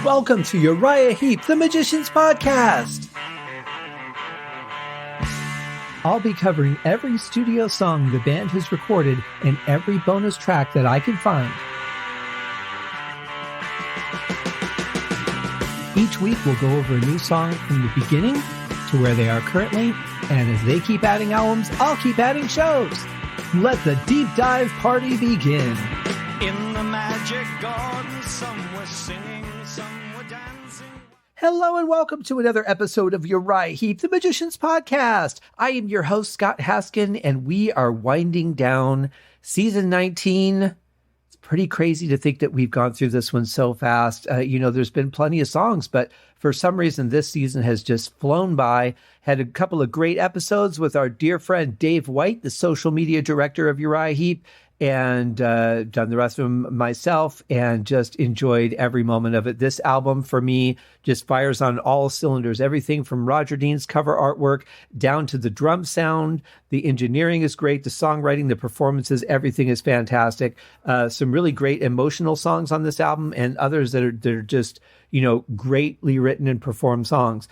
Welcome to Uriah Heep, the Magician's Podcast. I'll be covering every studio song the band has recorded and every bonus track that I can find. Each week we'll go over a new song from the beginning to where they are currently, and as they keep adding albums, I'll keep adding shows. Let the deep dive party begin. In the magic garden, some were singing, some were dancing. Hello and welcome to another episode of Uriah Heep, the Magician's Podcast. I am your host, Scott Haskin, and we are winding down season 19. It's pretty crazy to think that we've gone through this one so fast. There's been plenty of songs, but for some reason, this season has just flown by. Had a couple of great episodes with our dear friend Dave White, the social media director of Uriah Heep, and done the rest of them myself, and just enjoyed every moment of it. This album, for me, just fires on all cylinders. Everything from Roger Dean's cover artwork down to the drum sound. The engineering is great. The songwriting, the performances, everything is fantastic. Some really great emotional songs on this album, and others that are just, greatly written and performed songs.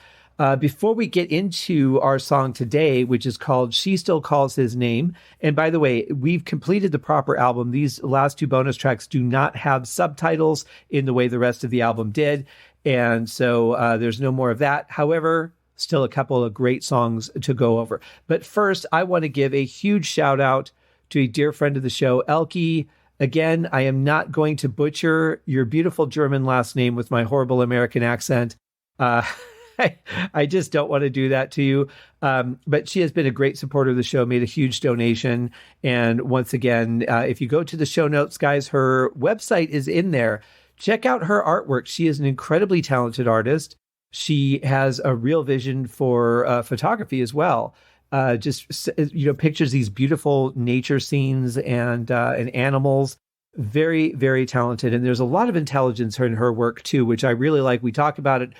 Before we get into our song today, which is called She Still Calls His Name, and by the way, we've completed the proper album. These last two bonus tracks do not have subtitles in the way the rest of the album did, and so there's no more of that. However, still a couple of great songs to go over. But first, I want to give a huge shout out to a dear friend of the show, Elke. Again, I am not going to butcher your beautiful German last name with my horrible American accent. I just don't want to do that to you. But she has been a great supporter of the show, made a huge donation. And once again, if you go to the show notes, guys, her website is in there. Check out her artwork. She is an incredibly talented artist. She has a real vision for photography as well. Pictures these beautiful nature scenes and animals. Very, very talented. And there's a lot of intelligence in her work, too, which I really like. We talk about it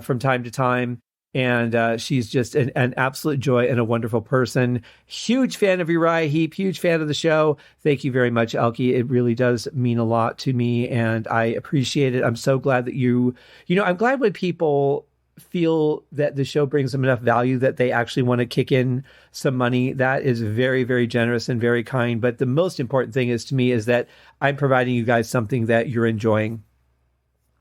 from time to time. And she's just an absolute joy and a wonderful person. Huge fan of Uriah Heep, huge fan of the show. Thank you very much, Elke. It really does mean a lot to me, and I appreciate it. I'm so glad that I'm glad when people feel that the show brings them enough value that they actually want to kick in some money. That is very, very generous and very kind. But the most important thing is to me is that I'm providing you guys something that you're enjoying.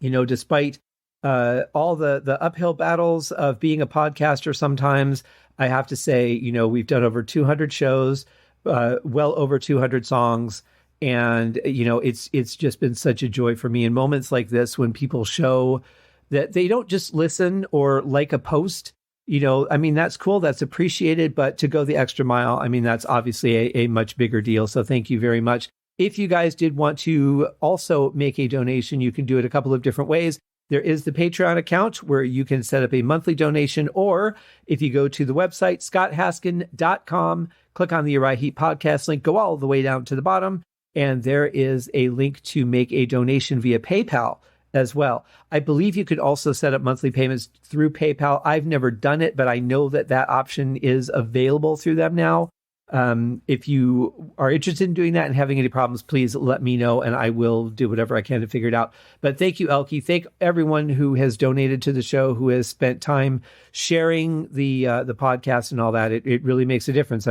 Despite all the uphill battles of being a podcaster, sometimes I have to say, we've done over 200 shows, well over 200 songs. And, it's just been such a joy for me in moments like this when people show that they don't just listen or like a post, that's cool. That's appreciated. But to go the extra mile, that's obviously a much bigger deal. So thank you very much. If you guys did want to also make a donation, you can do it a couple of different ways. There is the Patreon account where you can set up a monthly donation, or if you go to the website, scotthaskin.com, click on the Uriah Heep podcast link, go all the way down to the bottom, and there is a link to make a donation via PayPal as well. I believe you could also set up monthly payments through PayPal. I've never done it, but I know that option is available through them now. If you are interested in doing that and having any problems, please let me know and I will do whatever I can to figure it out. But thank you, Elke. Thank everyone who has donated to the show, who has spent time sharing the podcast and all that. It really makes a difference.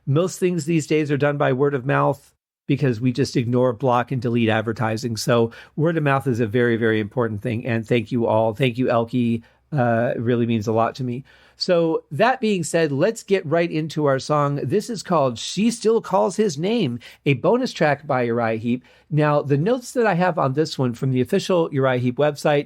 Most things these days are done by word of mouth, because we just ignore, block, and delete advertising. So word of mouth is a very, very important thing. And thank you all. Thank you, Elke. It really means a lot to me. So that being said, let's get right into our song. This is called She Still Calls His Name, a bonus track by Uriah Heep. Now, the notes that I have on this one from the official Uriah Heep website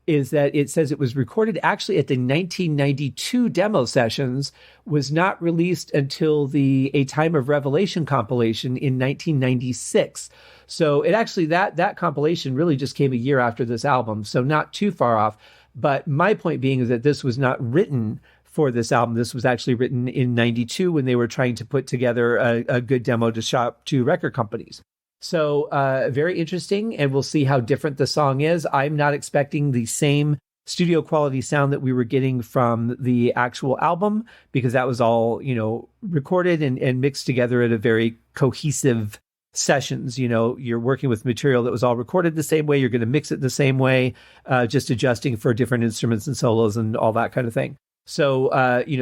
is that it says it was recorded actually at the 1992 demo sessions, was not released until the A Time of Revelation compilation in 1996. So it actually, that compilation really just came a year after this album, so not too far off. But my point being is that this was not written for this album. This was actually written in 92 when they were trying to put together a good demo to shop to record companies. So very interesting, and we'll see how different the song is. I'm not expecting the same studio quality sound that we were getting from the actual album, because that was all, recorded and mixed together at a very cohesive sessions. You're working with material that was all recorded the same way. You're going to mix it the same way, just adjusting for different instruments and solos and all that kind of thing. So,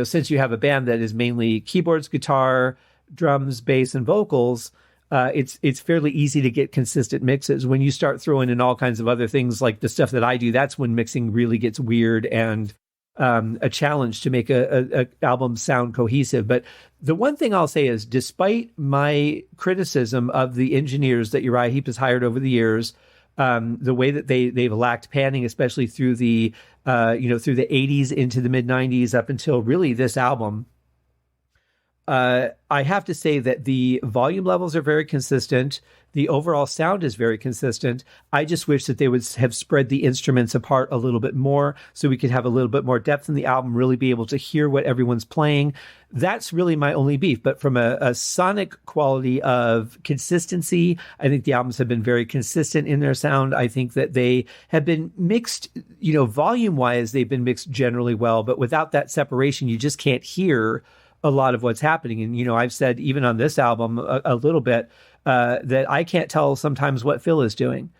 since you have a band that is mainly keyboards, guitar, drums, bass, and vocals, it's fairly easy to get consistent mixes. When you start throwing in all kinds of other things like the stuff that I do, that's when mixing really gets weird and a challenge to make a album sound cohesive. But the one thing I'll say is, despite my criticism of the engineers that Uriah Heep has hired over the years, the way that they've lacked panning, especially through the through the 80s into the mid 90s up until really this album, I have to say that the volume levels are very consistent. The overall sound is very consistent. I just wish that they would have spread the instruments apart a little bit more so we could have a little bit more depth in the album, really be able to hear what everyone's playing. That's really my only beef. But from a sonic quality of consistency, I think the albums have been very consistent in their sound. I think that they have been mixed, volume-wise, they've been mixed generally well. But without that separation, you just can't hear a lot of what's happening. And, I've said even on this album a little bit that I can't tell sometimes what Phil is doing.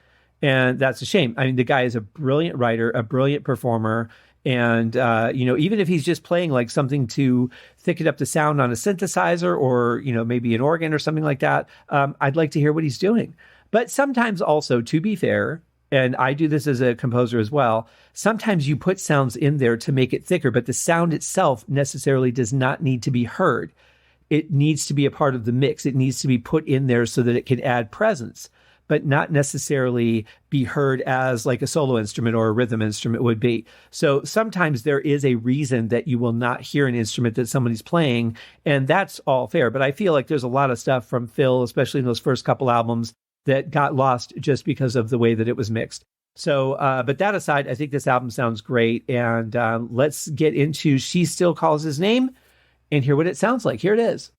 And that's a shame. I mean, the guy is a brilliant writer, a brilliant performer. And, even if he's just playing like something to thicken up the sound on a synthesizer or, maybe an organ or something like that, I'd like to hear what he's doing. But sometimes also, to be fair, and I do this as a composer as well, sometimes you put sounds in there to make it thicker, but the sound itself necessarily does not need to be heard. It needs to be a part of the mix. It needs to be put in there so that it can add presence, but not necessarily be heard as like a solo instrument or a rhythm instrument would be. So sometimes there is a reason that you will not hear an instrument that somebody's playing, and that's all fair. But I feel like there's a lot of stuff from Phil, especially in those first couple albums, that got lost just because of the way that it was mixed. So, but that aside, I think this album sounds great. And let's get into She Still Calls His Name and hear what it sounds like. Here it is.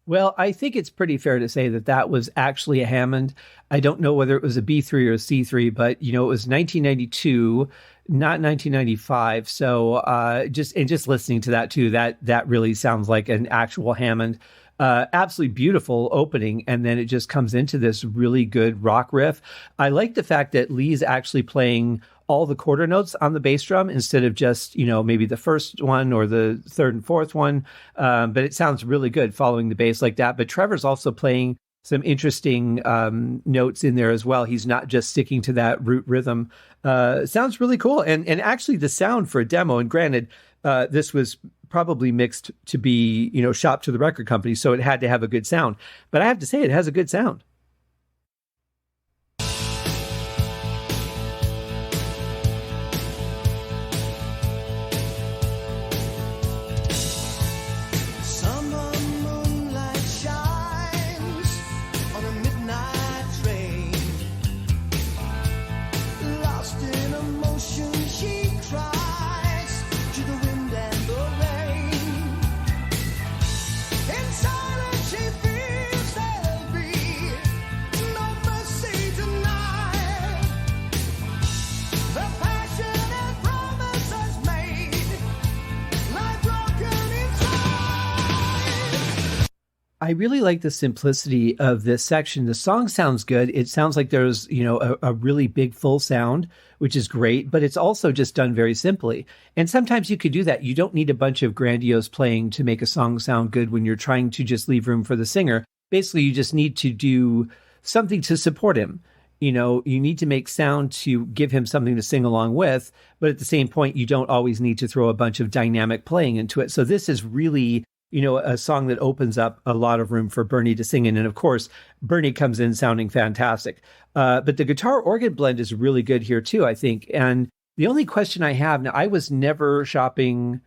Well, I think it's pretty fair to say that that was actually a Hammond. I don't know whether it was a B3 or a C3, but it was 1992, not 1995. So just listening to that too, that really sounds like an actual Hammond. Absolutely beautiful opening, and then it just comes into this really good rock riff. I like the fact that Lee's actually playing all the quarter notes on the bass drum instead of just, maybe the first one or the third and fourth one. But it sounds really good following the bass like that. But Trevor's also playing some interesting notes in there as well. He's not just sticking to that root rhythm. Sounds really cool. And actually the sound for a demo, and granted, this was probably mixed to be, shopped to the record company, so it had to have a good sound. But I have to say, it has a good sound. Summer moonlight shines on a midnight train. Lost in emotion, she cries to the wind and the rain. In silence, she feels there'll be no mercy tonight. The passion and promises made lie broken inside. I really like the simplicity of this section. The song sounds good. It sounds like there's, a really big full sound, which is great, but it's also just done very simply. And sometimes you could do that. You don't need a bunch of grandiose playing to make a song sound good when you're trying to just leave room for the singer. Basically, you just need to do something to support him. You need to make sound to give him something to sing along with, but at the same point, you don't always need to throw a bunch of dynamic playing into it. So this is really, a song that opens up a lot of room for Bernie to sing in. And of course, Bernie comes in sounding fantastic. But the guitar organ blend is really good here too, I think. And the only question I have now, I was never shopping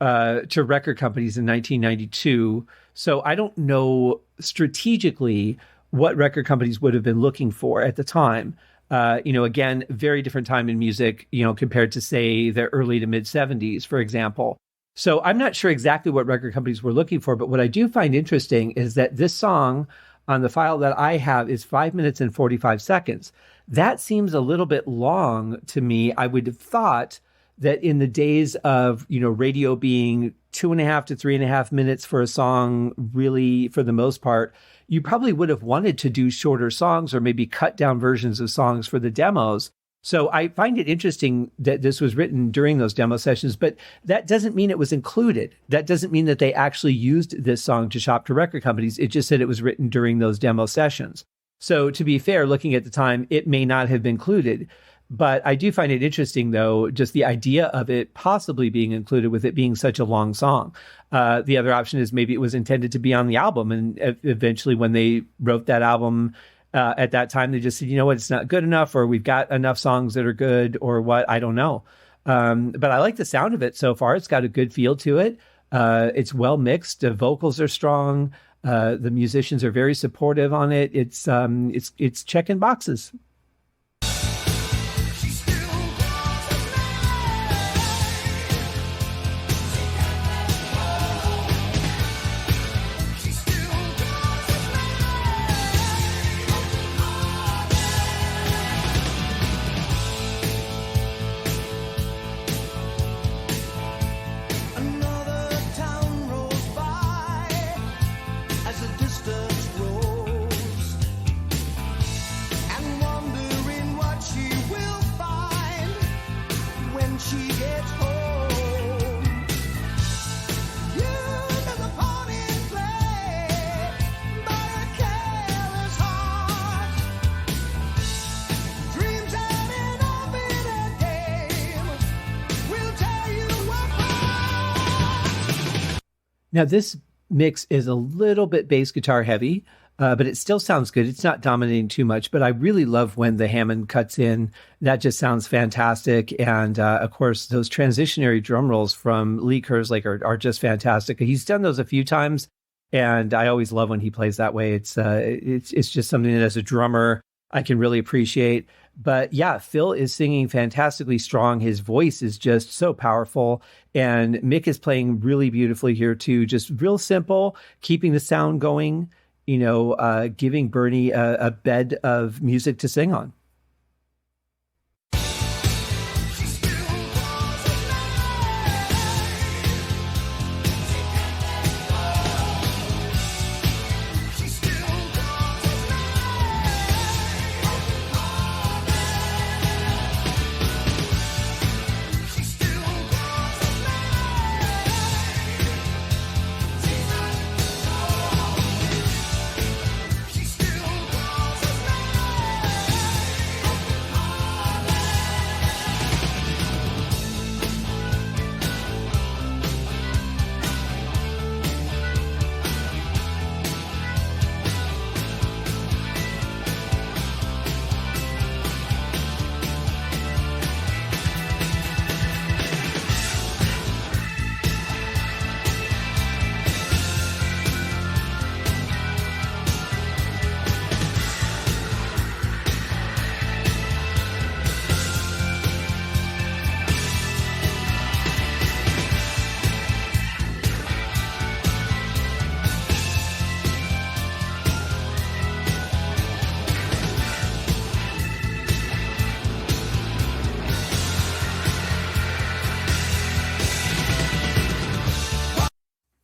to record companies in 1992, so I don't know strategically what record companies would have been looking for at the time. Again, very different time in music, compared to, say, the early to mid 70s, for example. So I'm not sure exactly what record companies were looking for, but what I do find interesting is that this song on the file that I have is 5 minutes and 45 seconds. That seems a little bit long to me. I would have thought that in the days of, radio being 2.5 to 3.5 minutes for a song, really, for the most part, you probably would have wanted to do shorter songs or maybe cut down versions of songs for the demos. So I find it interesting that this was written during those demo sessions, but that doesn't mean it was included. That doesn't mean that they actually used this song to shop to record companies. It just said it was written during those demo sessions. So to be fair, looking at the time, it may not have been included. But I do find it interesting, though, just the idea of it possibly being included with it being such a long song. The other option is maybe it was intended to be on the album. And eventually when they wrote that album at that time, they just said, it's not good enough, or we've got enough songs that are good, or what, I don't know. But I like the sound of it so far. It's got a good feel to it. It's well mixed. The vocals are strong. The musicians are very supportive on it. It's checking boxes. Now, this mix is a little bit bass guitar heavy, but it still sounds good. It's not dominating too much, but I really love when the Hammond cuts in. That just sounds fantastic. And of course, those transitionary drum rolls from Lee Kerslake are just fantastic. He's done those a few times, and I always love when he plays that way. It's just something that as a drummer, I can really appreciate. But yeah, Phil is singing fantastically strong. His voice is just so powerful. And Mick is playing really beautifully here too. Just real simple, keeping the sound going, giving Bernie a bed of music to sing on.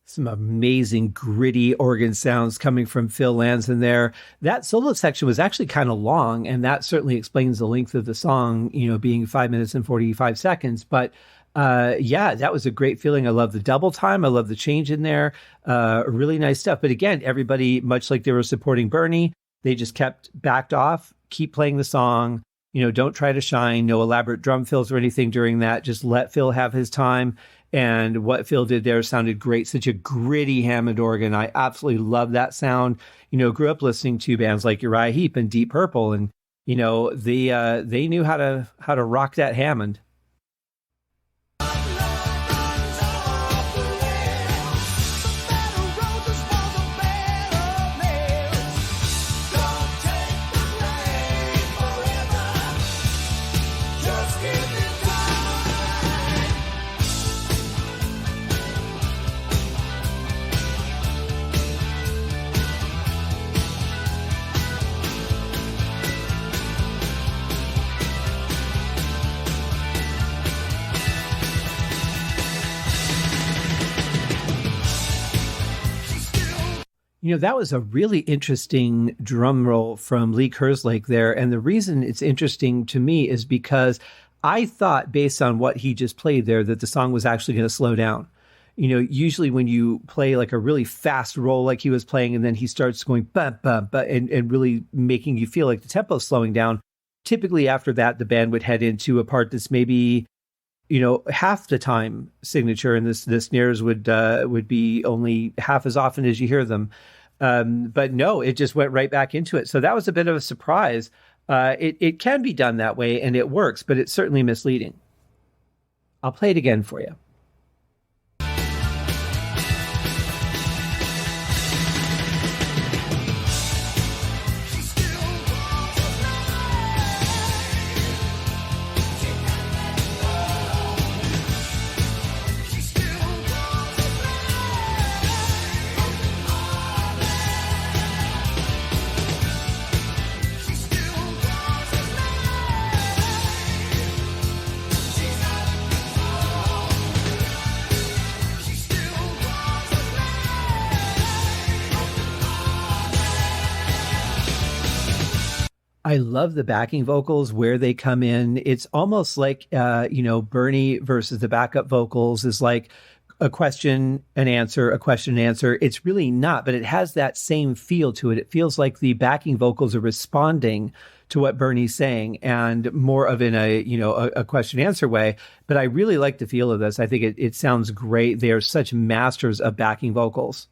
Some amazing gritty organ sounds coming from Phil Lanzon there. That solo section was actually kind of long, and that certainly explains the length of the song, being 5 minutes and 45 seconds. But that was a great feeling. I love the double time. I love the change in there. Really nice stuff. But again, everybody, much like they were supporting Bernie, they just kept backed off, keep playing the song. Don't try to shine, no elaborate drum fills or anything during that. Just let Phil have his time. And what Phil did there sounded great. Such a gritty Hammond organ. I absolutely love that sound. Grew up listening to bands like Uriah Heep and Deep Purple, and they knew how to rock that Hammond. That was a really interesting drum roll from Lee Kerslake there. And the reason it's interesting to me is because I thought, based on what he just played there, that the song was actually going to slow down. Usually when you play like a really fast roll like he was playing, and then he starts going ba ba ba and really making you feel like the tempo is slowing down, typically after that, the band would head into a part that's maybe, half the time signature, and the snares would be only half as often as you hear them. But no, it just went right back into it. So that was a bit of a surprise. It can be done that way, and it works, but it's certainly misleading. I'll play it again for you. I love the backing vocals, where they come in. It's almost like, Bernie versus the backup vocals is like a question, an answer, a question, an answer. It's really not, but it has that same feel to it. It feels like the backing vocals are responding to what Bernie's saying, and more of in a question answer way. But I really like the feel of this. I think it sounds great. They are such masters of backing vocals.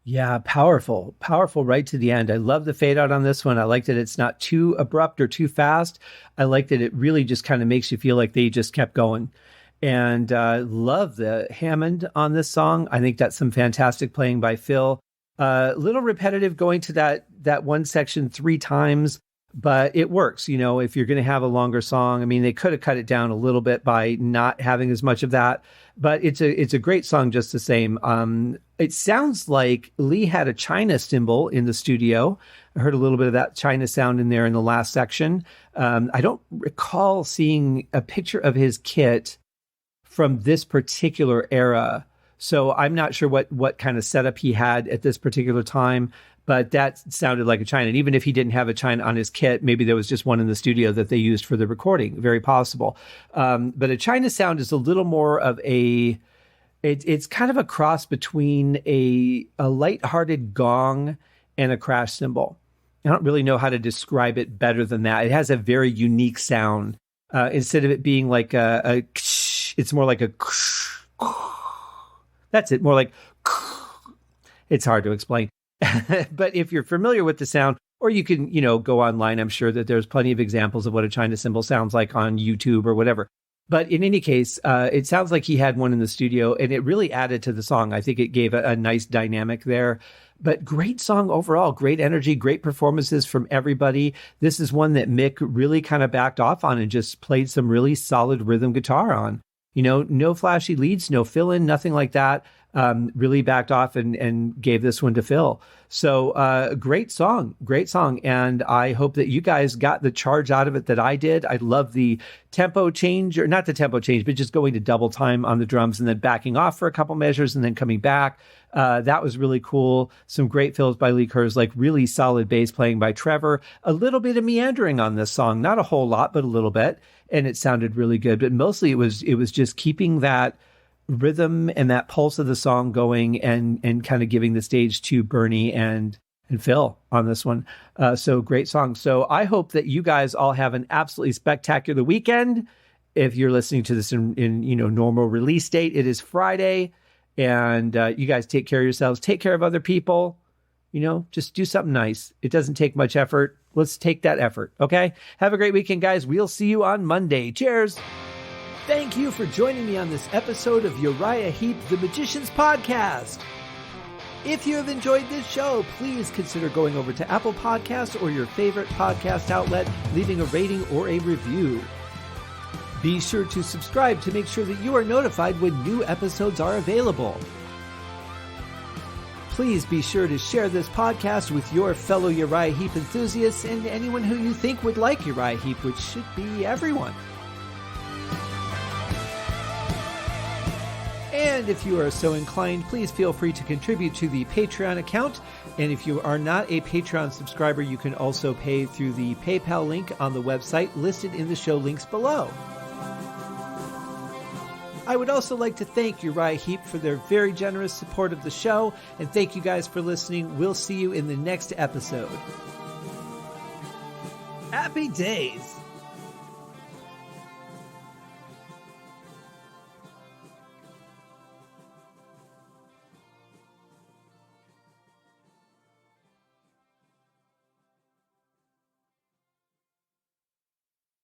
Yeah, powerful right to the end. I love the fade out on this one. I like that it's not too abrupt or too fast. I like that it really just kind of makes you feel like they just kept going. And love the Hammond on this song. I think that's some fantastic playing by Phil. Little repetitive going to that one section 3 times, but it works. If you're going to have a longer song, I mean, they could have cut it down a little bit by not having as much of that, but it's a great song just the same. It sounds like Lee had a China cymbal in the studio. I heard a little bit of that China sound in there in the last section. I don't recall seeing a picture of his kit from this particular era, so I'm not sure what kind of setup he had at this particular time, but that sounded like a China. And even if he didn't have a China on his kit, maybe there was just one in the studio that they used for the recording. Very possible. But a China sound is a little more of it's kind of a cross between a lighthearted gong and a crash cymbal. I don't really know how to describe it better than that. It has a very unique sound. Instead of it being like a it's more like a that's it, more like it's hard to explain. But if you're familiar with the sound, or you can, go online, I'm sure that there's plenty of examples of what a China cymbal sounds like on YouTube or whatever. But in any case, it sounds like he had one in the studio, and it really added to the song. I think it gave a nice dynamic there. But great song overall, great energy, great performances from everybody. This is one that Mick really kind of backed off on and just played some really solid rhythm guitar on. No flashy leads, no fill-in, nothing like that. really backed off and gave this one to Phil. So great song. And I hope that you guys got the charge out of it that I did. I love the tempo change, or not the tempo change, but just going to double time on the drums and then backing off for a couple measures and then coming back. That was really cool. Some great fills by Lee Kerslake, really solid bass playing by Trevor. A little bit of meandering on this song, not a whole lot, but a little bit. And it sounded really good. But mostly it was just keeping that rhythm and that pulse of the song going and kind of giving the stage to Bernie and Phil on this one. So great song. So I hope that you guys all have an absolutely spectacular weekend. If you're listening to this in normal release date, it is Friday, and you guys take care of yourselves, take care of other people, just do something nice. It doesn't take much effort. Let's take that effort. Okay. Have a great weekend, guys. We'll see you on Monday. Cheers. Thank you for joining me on this episode of Uriah Heep, the Magicians Podcast. If you have enjoyed this show, please consider going over to Apple Podcasts or your favorite podcast outlet, leaving a rating or a review. Be sure to subscribe to make sure that you are notified when new episodes are available. Please be sure to share this podcast with your fellow Uriah Heep enthusiasts and anyone who you think would like Uriah Heep, which should be everyone. And if you are so inclined, please feel free to contribute to the Patreon account. And if you are not a Patreon subscriber, you can also pay through the PayPal link on the website listed in the show links below. I would also like to thank Uriah Heep for their very generous support of the show. And thank you guys for listening. We'll see you in the next episode. Happy days!